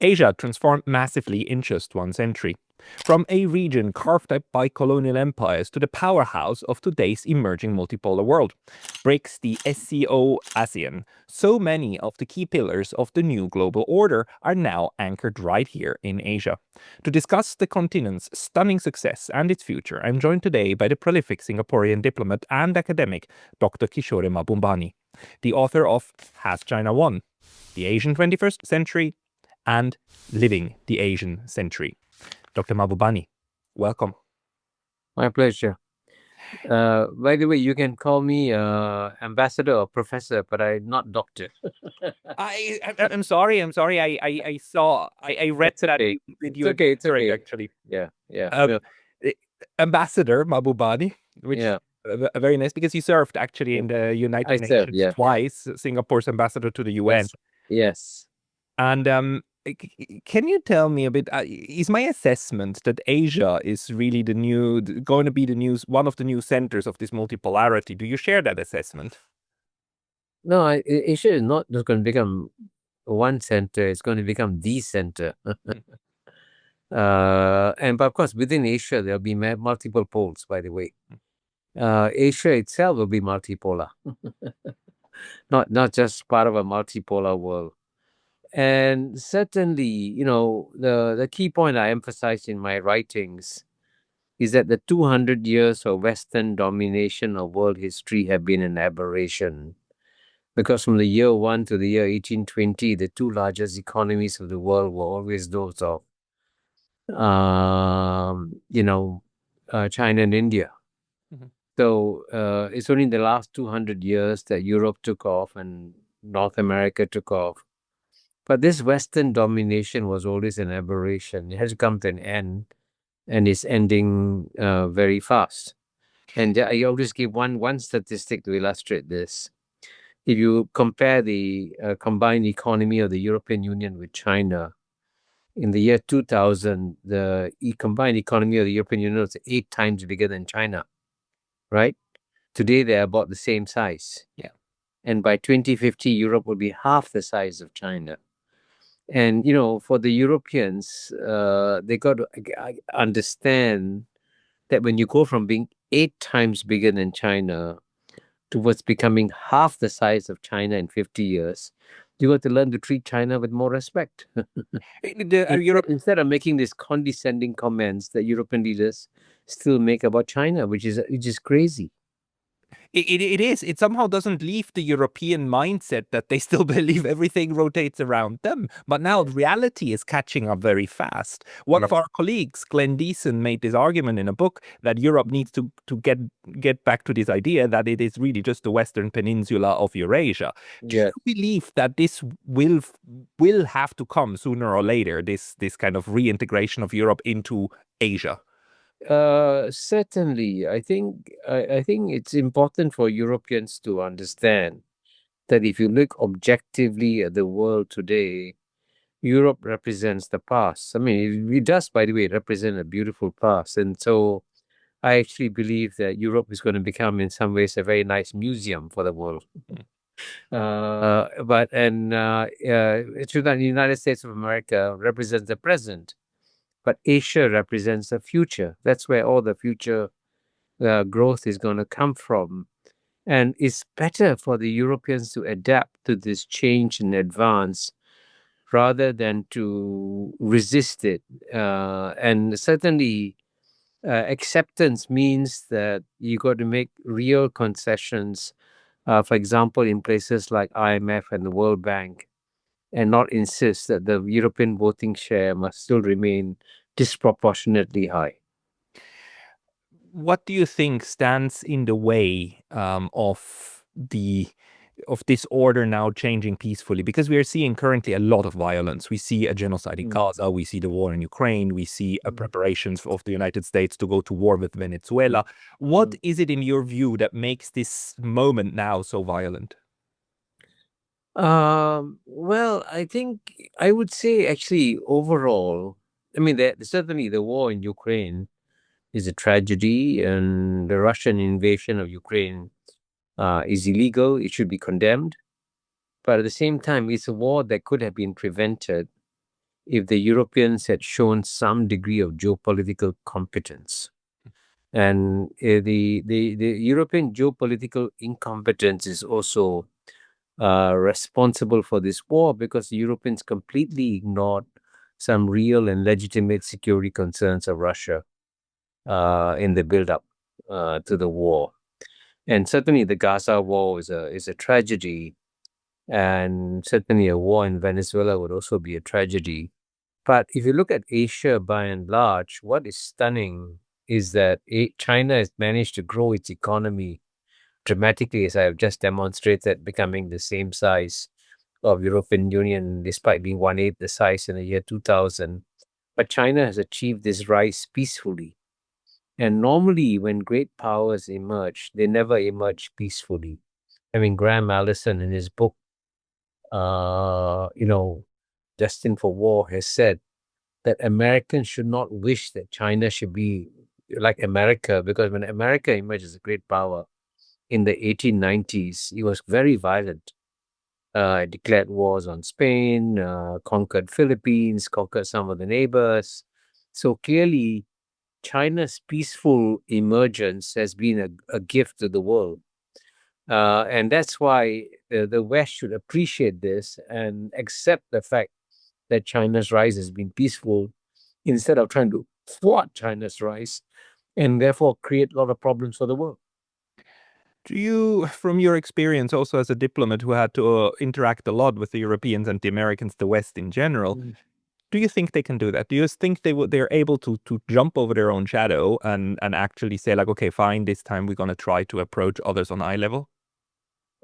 Asia transformed massively in just one century. From a region carved out by colonial empires to the powerhouse of today's emerging multipolar world. BRICS, the SCO ASEAN. So many of the key pillars of the new global order are now anchored right here in Asia. To discuss the continent's stunning success and its future, I'm joined today by the prolific Singaporean diplomat and academic Dr. Kishore Mahbubani, the author of Has China Won? The Asian 21st Century and Living the Asian Century. Dr. Mahbubani, welcome. My pleasure. By the way, you can call me ambassador or professor, but I'm not doctor. I'm sorry. I saw. I read It's that okay. with It's your okay. It's doctorate, okay. actually. Yeah. Eh, Ambassador Mahbubani, which Yeah. very nice because you served actually in the I United served. Nations Yeah. twice, Singapore's ambassador to the UN. Yes. And can you tell me a bit? Is my assessment that Asia is really going to be one of the new centers of this multipolarity? Do you share that assessment? No, Asia is not just going to become one center. It's going to become the center. But of course, within Asia, there'll be multiple poles, by the way. Asia itself will be multipolar, not just part of a multipolar world. And certainly, the key point I emphasize in my writings is that the 200 years of Western domination of world history have been an aberration. Because from the year 1 to the year 1820, the two largest economies of the world were always those of, China and India. Mhm. So it's only in the last 200 years that Europe took off and North America took off. But this Western domination was always an aberration. It has come to an end, and it's ending very fast. And I always give one statistic to illustrate this. If you compare the combined economy of the European Union with China, in the year 2000, the combined economy of the European Union was 8 times bigger than China, right? Today, they're about the same size. Yeah. And by 2050, Europe will be half the size of China. And, for the Europeans, they got to understand that when you go from being 8 times bigger than China towards becoming half the size of China in 50 years, you got to learn to treat China with more respect. Instead of making these condescending comments that European leaders still make about China, which is crazy. It is. It somehow doesn't leave the European mindset that they still believe everything rotates around them. But now reality is catching up very fast. One of our colleagues, Glenn Deason, made this argument in a book that Europe needs to get back to this idea that it is really just the Western Peninsula of Eurasia. Do you believe that this will have to come sooner or later, this kind of reintegration of Europe into Asia? Certainly, I think it's important for Europeans to understand that if you look objectively at the world today, Europe represents the past. I mean, it does, by the way, represent a beautiful past. And so I actually believe that Europe is going to become, in some ways, a very nice museum for the world. The United States of America represents the present, but Asia represents the future. That's where all the future growth is going to come from. And it's better for the Europeans to adapt to this change in advance rather than to resist it. And certainly, acceptance means that you got to make real concessions, for example, in places like IMF and the World Bank, and not insist that the European voting share must still remain disproportionately high. What do you think stands in the way of this order now changing peacefully? Because we are seeing currently a lot of violence. We see a genocide in Gaza. We see the war in Ukraine. We see preparations of the United States to go to war with Venezuela. What is it in your view that makes this moment now so violent? Well, I think I would say actually overall, I mean, certainly the war in Ukraine is a tragedy, and the Russian invasion of Ukraine is illegal. It should be condemned. But at the same time, it's a war that could have been prevented if the Europeans had shown some degree of geopolitical competence. And the European geopolitical incompetence is also responsible for this war, because the Europeans completely ignored some real and legitimate security concerns of Russia in the build-up to the war. And certainly the Gaza war is a tragedy, and certainly a war in Venezuela would also be a tragedy. But if you look at Asia by and large, what is stunning is that China has managed to grow its economy dramatically, as I have just demonstrated, becoming the same size of European Union despite being 1/8 the size in the year 2000. But China has achieved this rise peacefully. And normally when great powers emerge, they never emerge peacefully. I mean, Graham Allison in his book, you know, Destined for War, has said that Americans should not wish that China should be like America, because when America emerged as a great power in the 1890s, it was very violent. It declared wars on Spain, conquered Philippines, conquered some of the neighbors. So clearly, China's peaceful emergence has been a gift to the world. And that's why the West should appreciate this and accept the fact that China's rise has been peaceful, instead of trying to thwart China's rise and therefore create a lot of problems for the world. Do you, from your experience also as a diplomat who had to interact a lot with the Europeans and the Americans, the West in general, do you think they can do that? Do you think they're able to jump over their own shadow and actually say like, okay, fine, this time we're gonna try to approach others on eye level?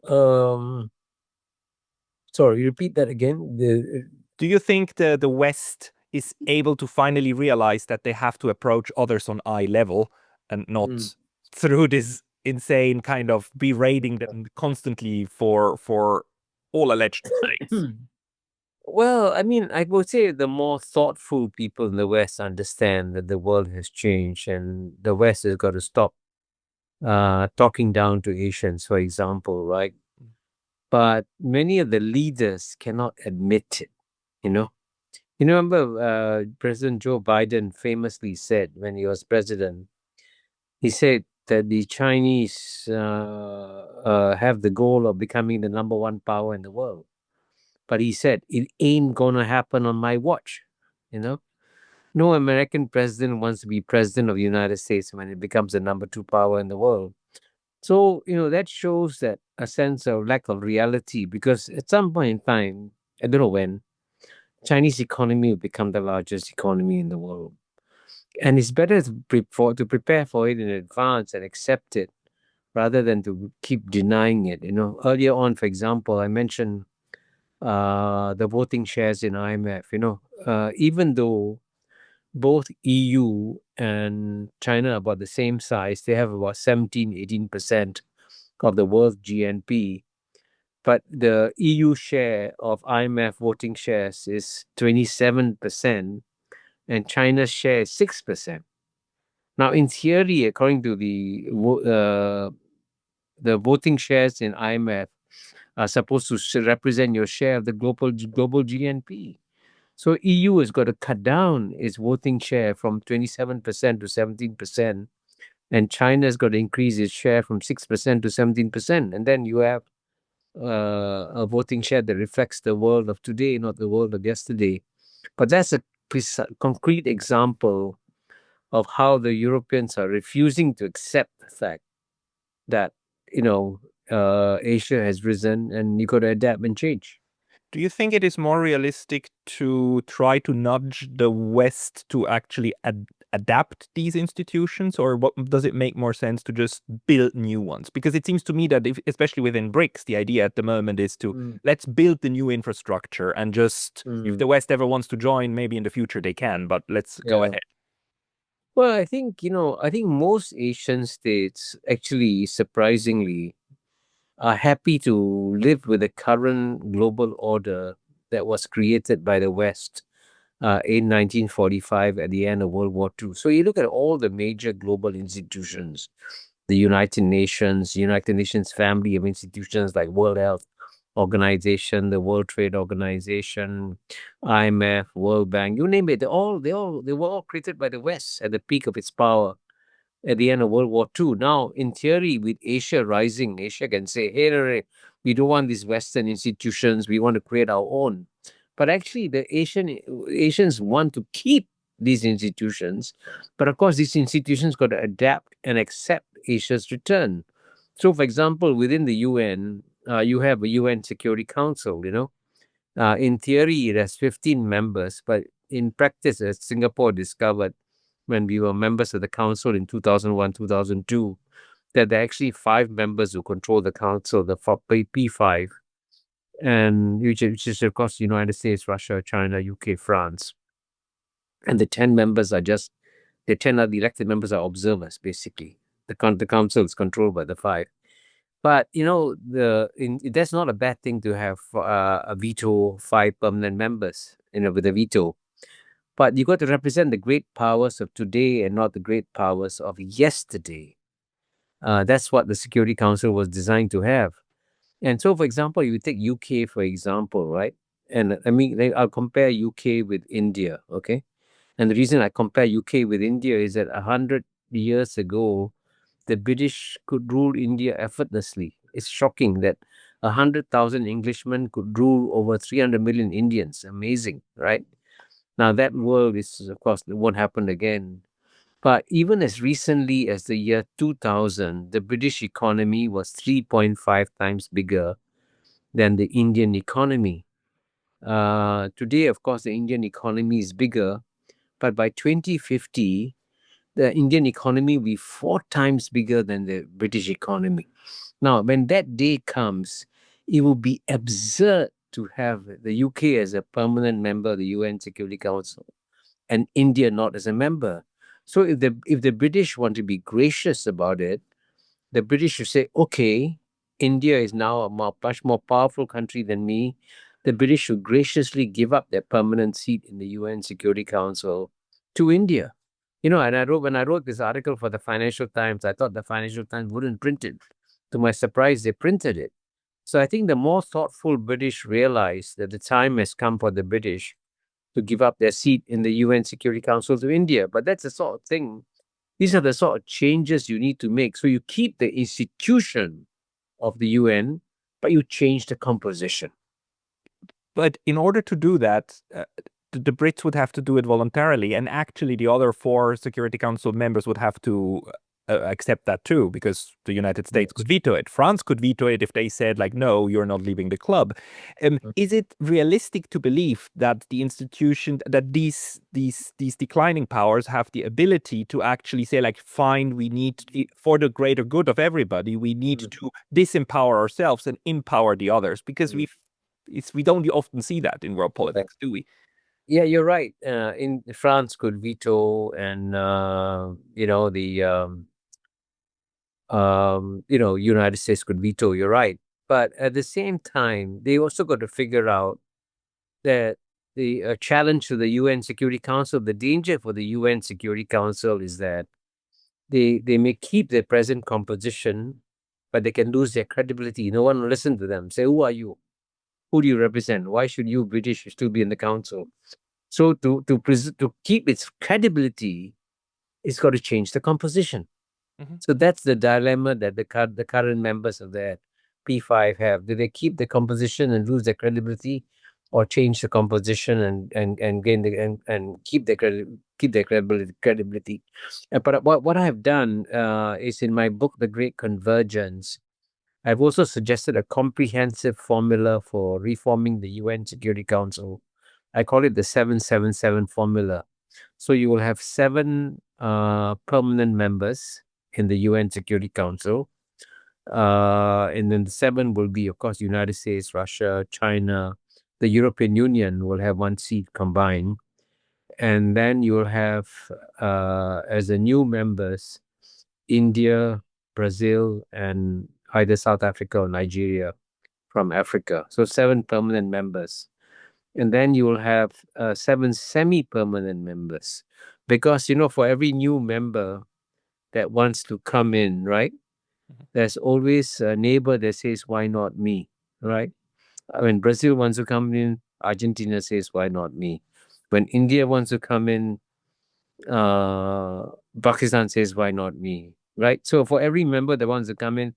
Um, Sorry, repeat that again. Do you think the West is able to finally realize that they have to approach others on eye level and not through this insane kind of berating them constantly for all alleged mistakes? Well, I mean, I would say the more thoughtful people in the West understand that the world has changed, and the West has got to stop talking down to Asians, for example, right? But many of the leaders cannot admit it, you know? You remember President Joe Biden famously said when he was president, he said that the Chinese have the goal of becoming the number one power in the world. But he said, it ain't gonna happen on my watch, you know? No American president wants to be president of the United States when it becomes the number two power in the world. So, that shows that a sense of lack of reality, because at some point in time, I don't know when, Chinese economy will become the largest economy in the world. And it's better to prepare for it in advance and accept it rather than to keep denying it. Earlier on, for example, I mentioned the voting shares in IMF. Even though both EU and China are about the same size, they have about 17-18% of the world's GNP. But the EU share of IMF voting shares is 27%, and China's share is 6%. Now, in theory, according to the voting shares in IMF are supposed to represent your share of the global GNP. So EU has got to cut down its voting share from 27% to 17%, and China's got to increase its share from 6% to 17%. And then you have a voting share that reflects the world of today, not the world of yesterday. But that's a concrete example of how the Europeans are refusing to accept the fact that, Asia has risen and you got to adapt and change. Do you think it is more realistic to try to nudge the West to actually adapt these institutions, or does it make more sense to just build new ones? Because it seems to me that, especially within BRICS, the idea at the moment is to let's build the new infrastructure and just, if the West ever wants to join, maybe in the future they can, but let's go ahead. Well, I think most Asian states actually, surprisingly, are happy to live with the current global order that was created by the West in 1945 at the end of World War II. So you look at all the major global institutions, the United Nations family of institutions like World Health Organization, the World Trade Organization, IMF, World Bank, you name it. They were all created by the West at the peak of its power at the end of World War II. Now, in theory, with Asia rising, Asia can say, hey, we don't want these Western institutions. We want to create our own. But actually, the Asians want to keep these institutions. But of course, these institutions got to adapt and accept Asia's return. So, for example, within the UN, you have a UN Security Council, in theory, it has 15 members, but in practice, as Singapore discovered when we were members of the council in 2001, 2002, that there are actually 5 members who control the council, the P5, and which is, of course, the United States, Russia, China, UK, France. And the 10 members are just, the 10 other elected members are observers, basically. The council is controlled by the 5. But that's not a bad thing to have a veto, 5 permanent members, with a veto. But you got to represent the great powers of today and not the great powers of yesterday. That's what the Security Council was designed to have. And so, for example, you take UK, for example, right? And I mean, I'll compare UK with India, okay? And the reason I compare UK with India is that 100 years ago, the British could rule India effortlessly. It's shocking that 100,000 Englishmen could rule over 300 million Indians. Amazing, right? Now, that world is, of course, it won't happen again. But even as recently as the year 2000, the British economy was 3.5 times bigger than the Indian economy. Today, of course, the Indian economy is bigger, but by 2050, the Indian economy will be 4 times bigger than the British economy. Now, when that day comes, it will be absurd to have the UK as a permanent member of the UN Security Council and India not as a member. So if the British want to be gracious about it, the British should say, okay, India is now a much more powerful country than me. The British should graciously give up their permanent seat in the UN Security Council to India. And when I wrote this article for the Financial Times, I thought the Financial Times wouldn't print it. To my surprise, they printed it. So I think the more thoughtful British realize that the time has come for the British to give up their seat in the UN Security Council to India. But that's the sort of thing, these are the sort of changes you need to make. So you keep the institution of the UN, but you change the composition. But in order to do that, the Brits would have to do it voluntarily, and actually the other 4 Security Council members would have to accept that too, because the United States could veto it. France could veto it if they said, like, no, you're not leaving the club. Is it realistic to believe that the institution, that these declining powers have the ability to actually say, like, fine, we need, for the greater good of everybody, we need to disempower ourselves and empower the others? Because we don't often see that in world politics, do we? Yeah, you're right. In France could veto, and United States could veto. You're right, but at the same time, they also got to figure out that the challenge to the UN Security Council, the danger for the UN Security Council is that they may keep their present composition, but they can lose their credibility. No one will listen to them. Say, who are you? Who do you represent? Why should you British still be in the council? So to keep its credibility, it's got to change the composition. So that's the dilemma that the current members of the P5 have. Do they keep the composition and lose their credibility, or change the composition and gain and keep their credibility? But what I have done is, in my book, The Great Convergence, I've also suggested a comprehensive formula for reforming the UN Security Council. I call it the 777 formula. So you will have 7 permanent members in the UN Security Council. And then the 7 will be, of course, United States, Russia, China. The European Union will have 1 seat combined. And then you will have, as the new members, India, Brazil, and either South Africa or Nigeria from Africa. So 7 permanent members. And then you will have 7 semi-permanent members. Because, for every new member that wants to come in, right, there's always a neighbor that says, why not me, right? When Brazil wants to come in, Argentina says, why not me? When India wants to come in, Pakistan says, why not me? Right? So for every member that wants to come in,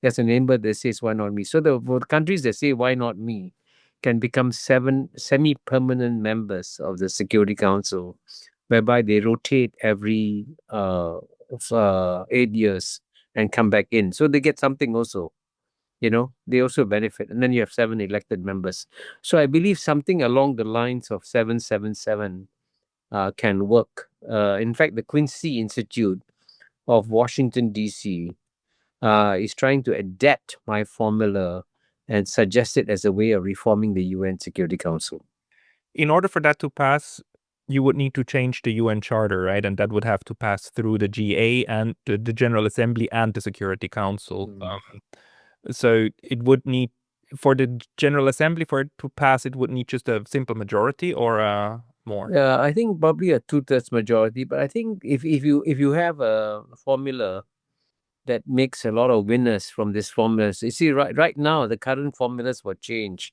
there's a member that says, why not me? So for the countries that say, why not me, can become 7 semi-permanent members of the Security Council, whereby they rotate every 8 years and come back in. So they get something also. They also benefit. And then you have 7 elected members. So I believe something along the lines of 777 can work. In fact, the Quincy Institute of Washington, D.C. Is trying to adapt my formula and suggest it as a way of reforming the UN Security Council. In order for that to pass, you would need to change the UN Charter, right? And that would have to pass through the GA and the General Assembly and the Security Council. So it would need, for the General Assembly, for it to pass, it would need just a simple majority or more. I think probably a 2/3 majority, but I think if you have a formula that makes a lot of winners from this formulas, you see, right now the current formulas will change,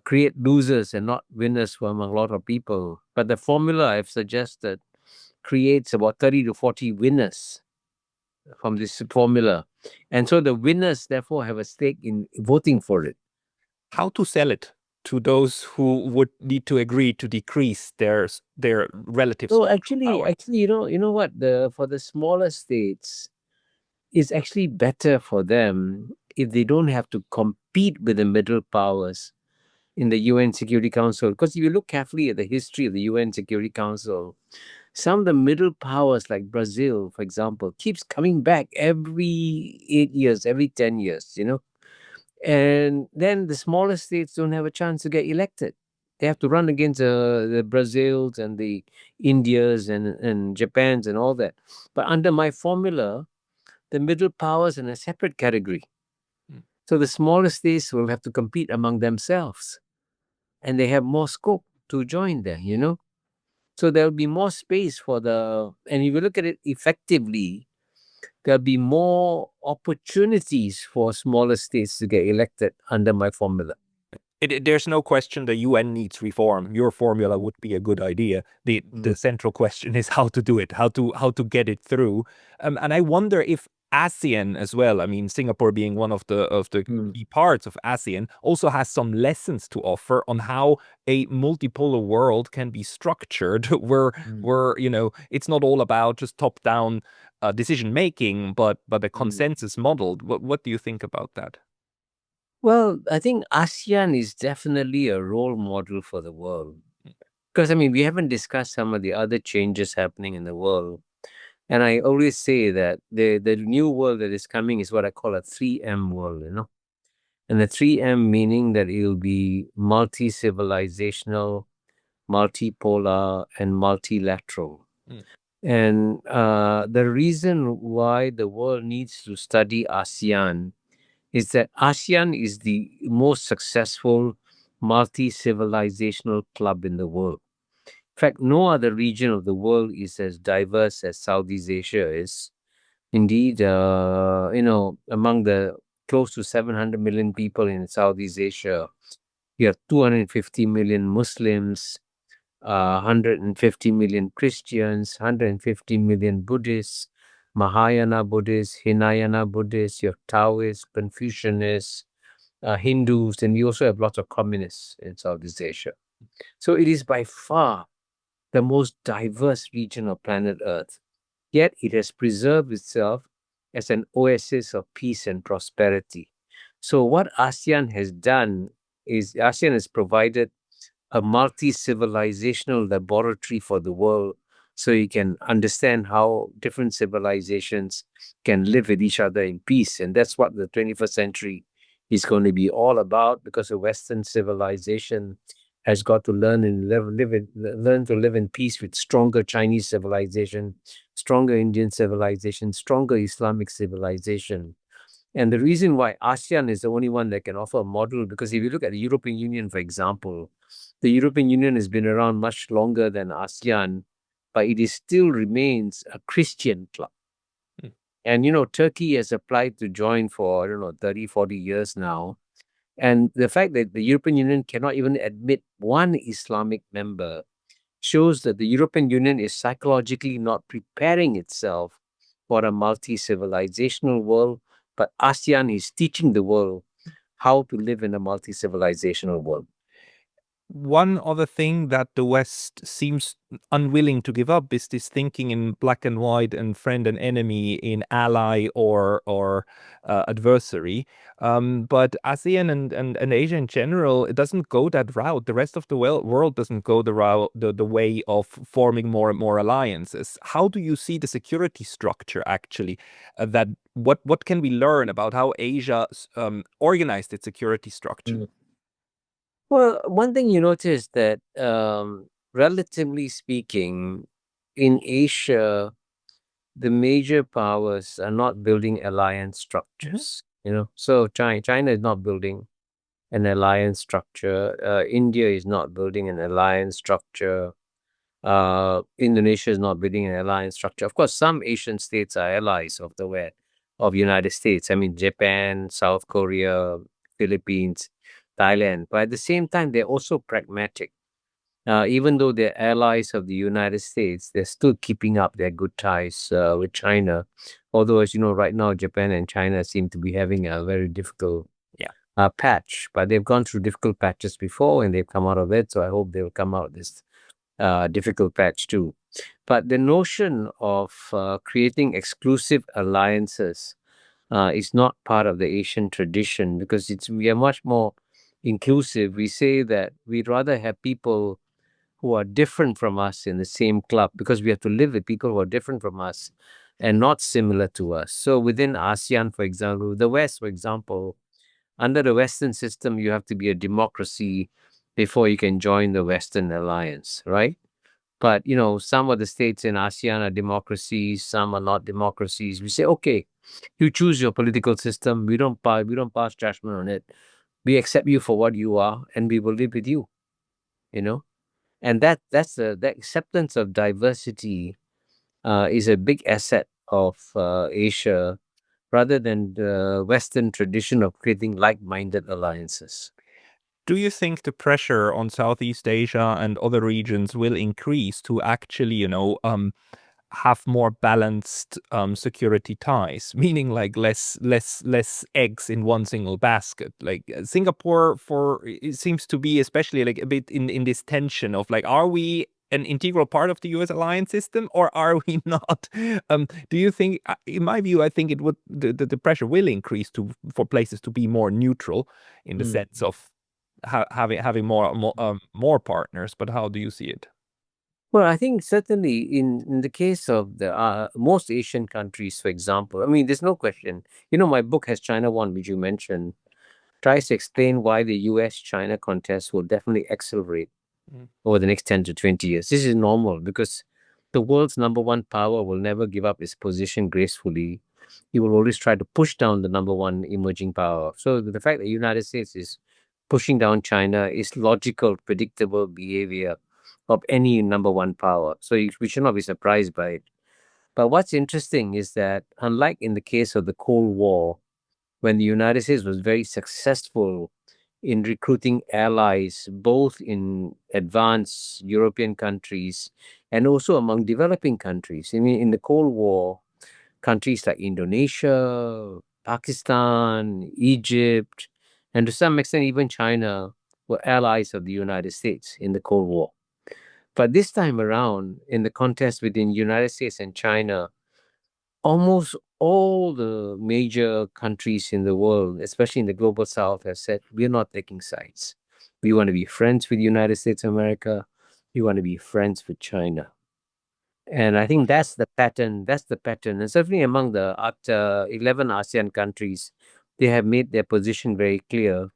create losers and not winners from a lot of people. But the formula I've suggested creates about 30 to 40 winners from this formula, and so the winners therefore have a stake in voting for it. How to sell it to those who would need to agree to decrease their relative So power? actually, you know what, for the smaller states, it's actually better for them if they don't have to compete with the middle powers in the UN Security Council. Because if you look carefully at the history of the UN Security Council, some of the middle powers, like Brazil, for example, keeps coming back every 8 years, every 10 years. And then the smaller states don't have a chance to get elected. They have to run against the Brazils and the Indias and Japans and all that. But under my formula, the middle powers in a separate category. Mm. So the smaller states will have to compete among themselves, and they have more scope to join there. So there'll be more space and if you look at it effectively, there'll be more opportunities for smaller states to get elected under my formula. There's no question the UN needs reform. Your formula would be a good idea. The central question is how to do it, how to get it through. And I wonder if ASEAN as well, I mean, Singapore being one of the key parts of ASEAN, also has some lessons to offer on how a multipolar world can be structured, where it's not all about just top-down decision making, but a consensus model. What do you think about that? Well, I think ASEAN is definitely a role model for the world. Because, I mean, we haven't discussed some of the other changes happening in the world. And I always say that the new world that is coming is what I call a 3M world. And the 3M meaning that it will be multi-civilizational, multipolar, and multilateral. Mm. And the reason why the world needs to study ASEAN is that ASEAN is the most successful multi-civilizational club in the world. In fact, no other region of the world is as diverse as Southeast Asia is. Indeed, among the close to 700 million people in Southeast Asia, you have 250 million Muslims, 150 million Christians, 150 million Buddhists, Mahayana Buddhists, Hinayana Buddhists, you have Taoists, Confucianists, Hindus, and you also have lots of communists in Southeast Asia. So it is by far the most diverse region of planet Earth. Yet it has preserved itself as an oasis of peace and prosperity. So what ASEAN has done is ASEAN has provided a multi-civilizational laboratory for the world, so you can understand how different civilizations can live with each other in peace. And that's what the 21st century is going to be all about, because the Western civilization has got to learn and learn to live in peace with stronger Chinese civilization, stronger Indian civilization, stronger Islamic civilization. And the reason why ASEAN is the only one that can offer a model, because if you look at the European Union, for example, the European Union has been around much longer than ASEAN, but it is still remains a Christian club. Mm. And, Turkey has applied to join for, 30, 40 years now. And the fact that the European Union cannot even admit one Islamic member shows that the European Union is psychologically not preparing itself for a multi-civilizational world, but ASEAN is teaching the world how to live in a multi-civilizational world. One other thing that the West seems unwilling to give up is this thinking in black and white and friend and enemy, in ally or adversary. But ASEAN and Asia in general, it doesn't go that route. The rest of the world doesn't go the route, the way of forming more and more alliances. How do you see the security structure actually? That what can we learn about how Asia organized its security structure? Well, one thing you notice that, relatively speaking, in Asia, the major powers are not building alliance structures. So China is not building an alliance structure. India is not building an alliance structure. Indonesia is not building an alliance structure. Of course, some Asian states are allies of the West, of United States. I mean, Japan, South Korea, Philippines, Thailand. But at the same time, they're also pragmatic. Even though they're allies of the United States, they're still keeping up their good ties with China. Although, as you know, right now, Japan and China seem to be having a very difficult patch. But they've gone through difficult patches before and they've come out of it. So I hope they'll come out this difficult patch too. But the notion of creating exclusive alliances is not part of the Asian tradition, because we are much more inclusive. We say that we'd rather have people who are different from us in the same club, because we have to live with people who are different from us and not similar to us. So within ASEAN, for example, the West, for example, under the Western system, you have to be a democracy before you can join the Western alliance, right? But some of the states in ASEAN are democracies, some are not democracies. We say, okay, you choose your political system. We don't pass judgment on it. We accept you for what you are, and we will live with you. You know, and that's the acceptance of diversity is a big asset of Asia, rather than the Western tradition of creating like-minded alliances. Do you think the pressure on Southeast Asia and other regions will increase to actually, have more balanced security ties, meaning like less eggs in one single basket? Like Singapore, for it seems to be especially like a bit in this tension of like, are we an integral part of the US alliance system or are we not? Do you think, in my view, I think it would the pressure will increase for places to be more neutral in the sense of having more partners, but how do you see it? Well, I think certainly in the case of the most Asian countries, for example, I mean, there's no question. My book has China One, which you mentioned, tries to explain why the US-China contest will definitely accelerate Mm. over the next 10 to 20 years. This is normal because the world's number one power will never give up its position gracefully. He will always try to push down the number one emerging power. So the fact that the United States is pushing down China is logical, predictable behavior of any number one power. So we should not be surprised by it. But what's interesting is that, unlike in the case of the Cold War, when the United States was very successful in recruiting allies, both in advanced European countries and also among developing countries. I mean, in the Cold War, countries like Indonesia, Pakistan, Egypt, and to some extent even China were allies of the United States in the Cold War. But this time around, in the contest between United States and China, almost all the major countries in the world, especially in the global south, have said, we're not taking sides. We want to be friends with the United States of America. We want to be friends with China. And I think that's the pattern. That's the pattern. And certainly among the 11 ASEAN countries, they have made their position very clear.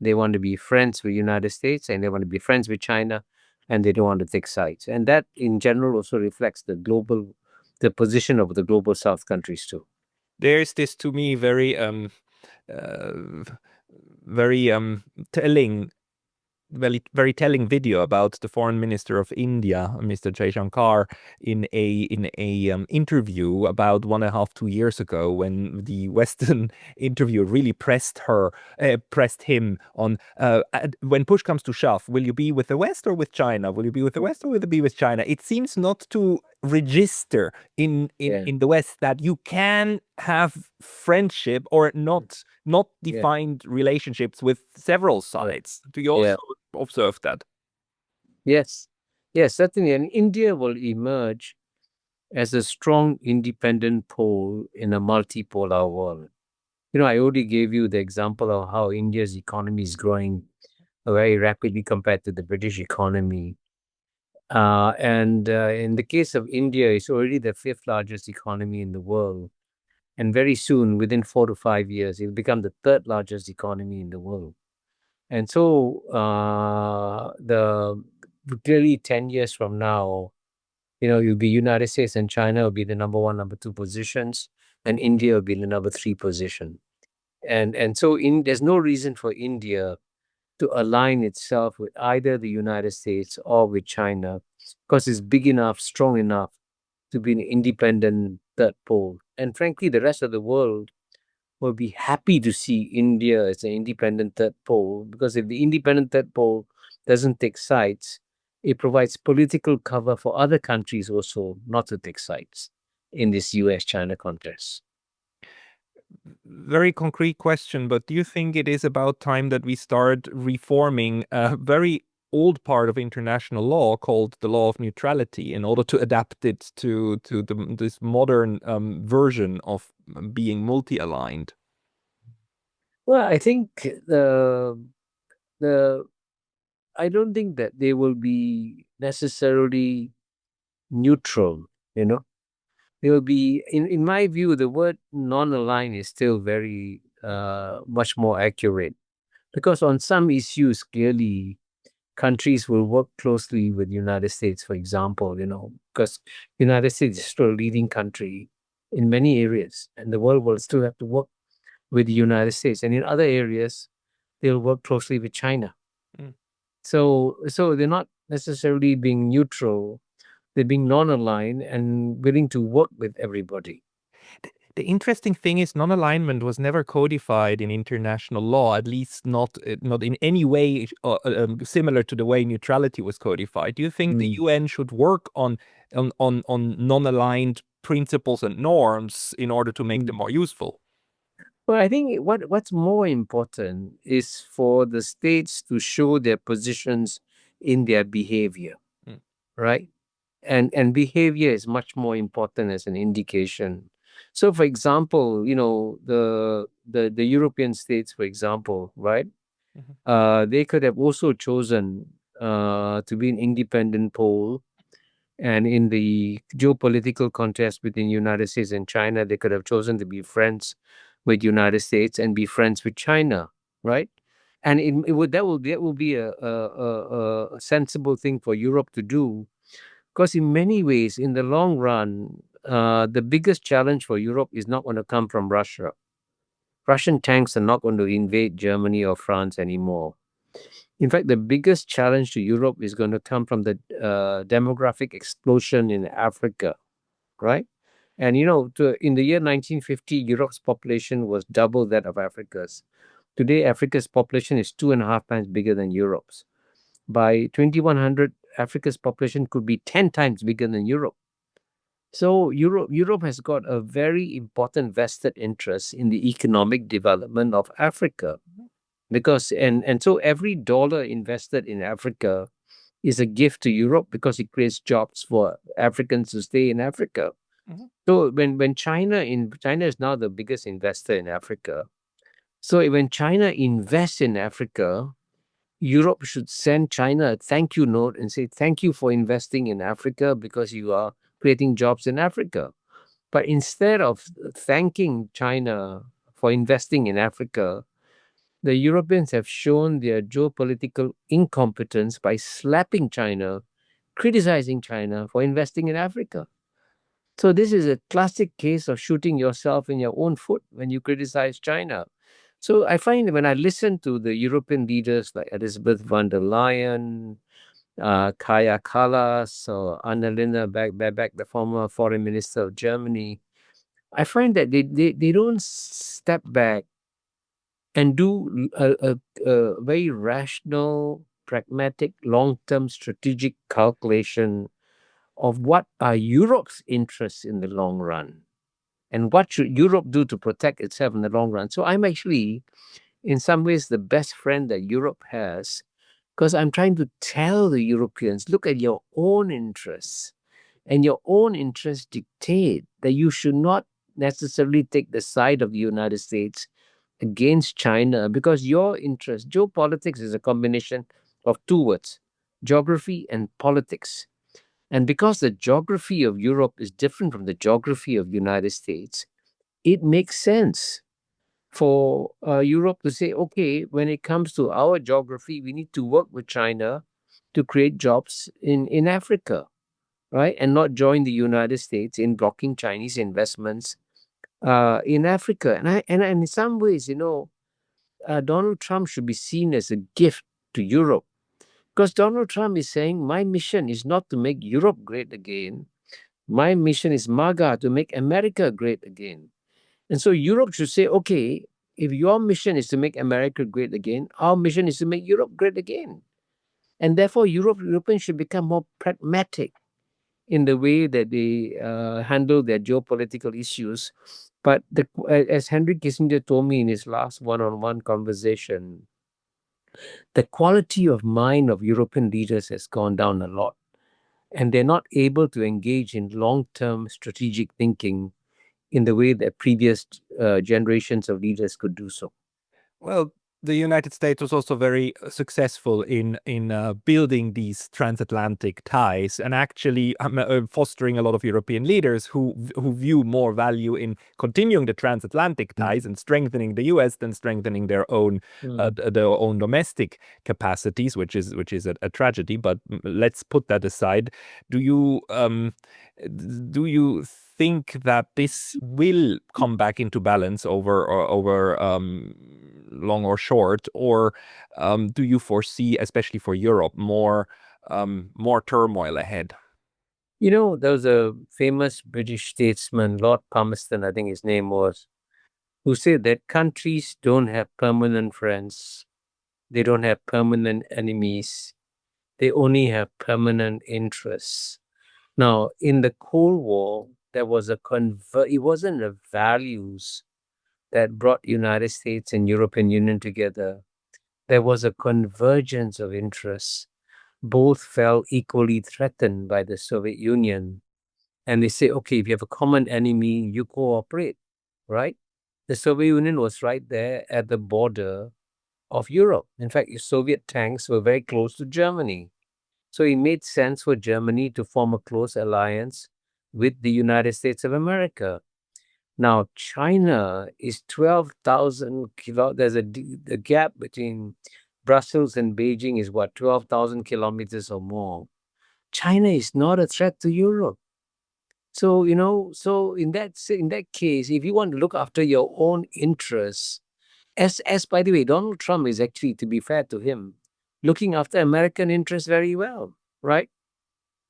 They want to be friends with the United States and they want to be friends with China, and they don't want to take sides. And that in general also reflects the position of the global south countries too. There's this, to me, very uh, very telling very telling video about the foreign minister of India, Mr. Jaishankar, in a interview about 1.5, 2 years ago, when the Western interviewer really pressed him on when push comes to shove, will you be with the West or with China? Will you be with the West or will you be with China? It seems not to register in the West that you can have friendship or not defined relationships with several sides. Do you also observe that? Yes, certainly. And India will emerge as a strong independent pole in a multipolar world. I already gave you the example of how India's economy is growing very rapidly compared to the British economy. And in the case of India, it's already the 5th largest economy in the world. And very soon, within 4 to 5 years, it will become the 3rd largest economy in the world. And so clearly 10 years from now, you'll be United States and China will be the number 1, number 2 positions, and India will be the number 3 position. And so there's no reason for India to align itself with either the United States or with China, because it's big enough, strong enough to be an independent third pole. And frankly, the rest of the world will be happy to see India as an independent third pole, because if the independent third pole doesn't take sides, it provides political cover for other countries also not to take sides in this US-China contest. Very concrete question, but do you think it is about time that we start reforming a very old part of international law called the law of neutrality in order to adapt it to this modern version of being multi-aligned? Well, I think I don't think that they will be necessarily neutral, They will be, in my view, the word non-aligned is still very much more accurate, because on some issues, clearly, countries will work closely with the United States, for example, because the United States is still a leading country in many areas, and the world will still have to work with the United States. And in other areas, they'll work closely with China. Mm. So they're not necessarily being neutral. They're being non-aligned and willing to work with everybody. The interesting thing is non-alignment was never codified in international law, at least not in any way similar to the way neutrality was codified. Do you think the UN should work on non-aligned principles and norms in order to make them more useful? Well, I think what's more important is for the states to show their positions in their behavior, right? And behavior is much more important as an indication. So, for example, the European states, for example, right? They could have also chosen to be an independent pole. And in the geopolitical contest between United States and China, they could have chosen to be friends with United States and be friends with China, right? And that will be a sensible thing for Europe to do, because in many ways, in the long run, the biggest challenge for Europe is not going to come from Russia. Russian tanks are not going to invade Germany or France anymore. In fact, the biggest challenge to Europe is going to come from the demographic explosion in Africa, right? And in the year 1950, Europe's population was double that of Africa's. Today, Africa's population is 2.5 times bigger than Europe's. By 2100, Africa's population could be 10 times bigger than Europe. So Europe has got a very important vested interest in the economic development of Africa. Because and so every dollar invested in Africa is a gift to Europe, because it creates jobs for Africans to stay in Africa. So when China is now the biggest investor in Africa. So when China invests in Africa, Europe should send China a thank you note and say, thank you for investing in Africa, because you are creating jobs in Africa. But instead of thanking China for investing in Africa, the Europeans have shown their geopolitical incompetence by slapping China, criticizing China for investing in Africa. So this is a classic case of shooting yourself in your own foot when you criticize China. So I find when I listen to the European leaders like Elizabeth von der Leyen, Kaya Kallas, or Annalena Baerbock, the former foreign minister of Germany, I find that they don't step back and do a very rational, pragmatic, long-term strategic calculation of what are Europe's interests in the long run and what should Europe do to protect itself in the long run. So I'm actually, in some ways, the best friend that Europe has because I'm trying to tell the Europeans, look at your own interests, and your own interests dictate that you should not necessarily take the side of the United States against China because your interest, geopolitics is a combination of two words, geography and politics. And because the geography of Europe is different from the geography of the United States, it makes sense for Europe to say, okay, when it comes to our geography, we need to work with China to create jobs in Africa, right? And not join the United States in blocking Chinese investments in Africa. And in some ways, Donald Trump should be seen as a gift to Europe because Donald Trump is saying, my mission is not to make Europe great again. My mission is MAGA, to make America great again. And so Europe should say, okay, if your mission is to make America great again, our mission is to make Europe great again. And therefore, Europeans should become more pragmatic in the way that they handle their geopolitical issues. But as Henry Kissinger told me in his last one-on-one conversation, the quality of mind of European leaders has gone down a lot. And they're not able to engage in long-term strategic thinking in the way that previous generations of leaders could do so. Well, the United States was also very successful in building these transatlantic ties and actually fostering a lot of European leaders who view more value in continuing the transatlantic ties and strengthening the U.S. than strengthening their own domestic capacities, which is a tragedy. But let's put that aside. Do you think that this will come back into balance over long or short, or do you foresee, especially for Europe, more turmoil ahead? There was a famous British statesman, Lord Palmerston, I think his name was, who said that countries don't have permanent friends, they don't have permanent enemies, they only have permanent interests. Now, in the Cold War, there was it wasn't the values that brought United States and European Union together. There was a convergence of interests. Both felt equally threatened by the Soviet Union. And they say, okay, if you have a common enemy, you cooperate, right? The Soviet Union was right there at the border of Europe. In fact, Soviet tanks were very close to Germany. So it made sense for Germany to form a close alliance with the United States of America. Now, China is 12,000 kilometers. The gap between Brussels and Beijing is what, 12,000 kilometers or more. China is not a threat to Europe. So, so in that case, if you want to look after your own interests, as by the way, Donald Trump is actually, to be fair to him, looking after American interests very well, right?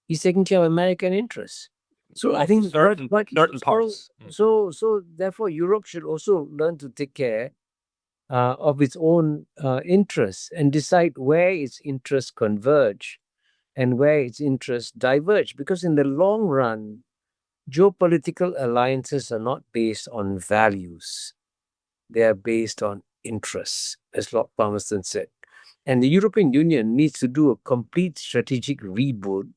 He's taking care of American interests. So I think certain parts. So therefore, Europe should also learn to take care of its own interests and decide where its interests converge and where its interests diverge. Because in the long run, geopolitical alliances are not based on values; they are based on interests, as Lord Palmerston said. And the European Union needs to do a complete strategic reboot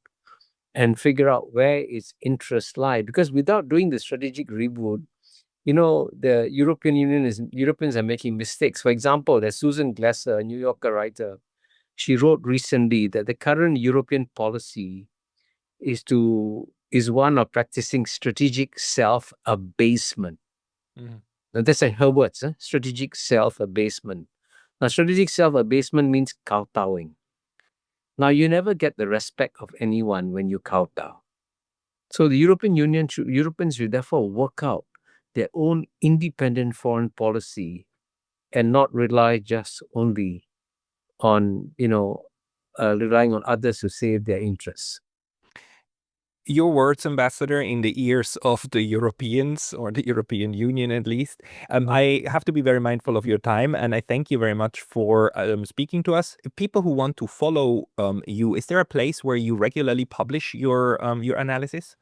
and figure out where its interests lie. Because without doing the strategic reboot, the Europeans are making mistakes. For example, there's Susan Glasser, a New Yorker writer. She wrote recently that the current European policy is one of practicing strategic self-abasement. Now, that's like her words, strategic self-abasement. Now, strategic self-abasement means kowtowing. Now, you never get the respect of anyone when you kowtow. So the Europeans should therefore work out their own independent foreign policy and not rely just only on, relying on others to save their interests. Your words, Ambassador, in the ears of the Europeans, or the European Union at least. I have to be very mindful of your time, and I thank you very much for speaking to us. People who want to follow you, is there a place where you regularly publish your analysis?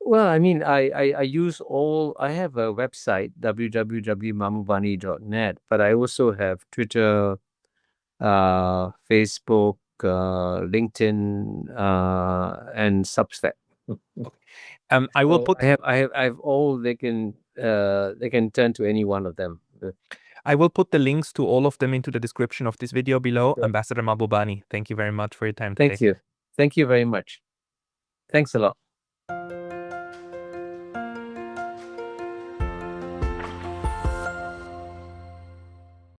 Well, I mean, I use I have a website, www.mamubani.net, but I also have Twitter, Facebook, LinkedIn, and Substack. I will So put I have all they can turn to any one of them. I will put the links to all of them into the description of this video below. Sure. Ambassador Mahbubani, thank you very much for your time today. Thank you. Thank you very much. Thanks a lot.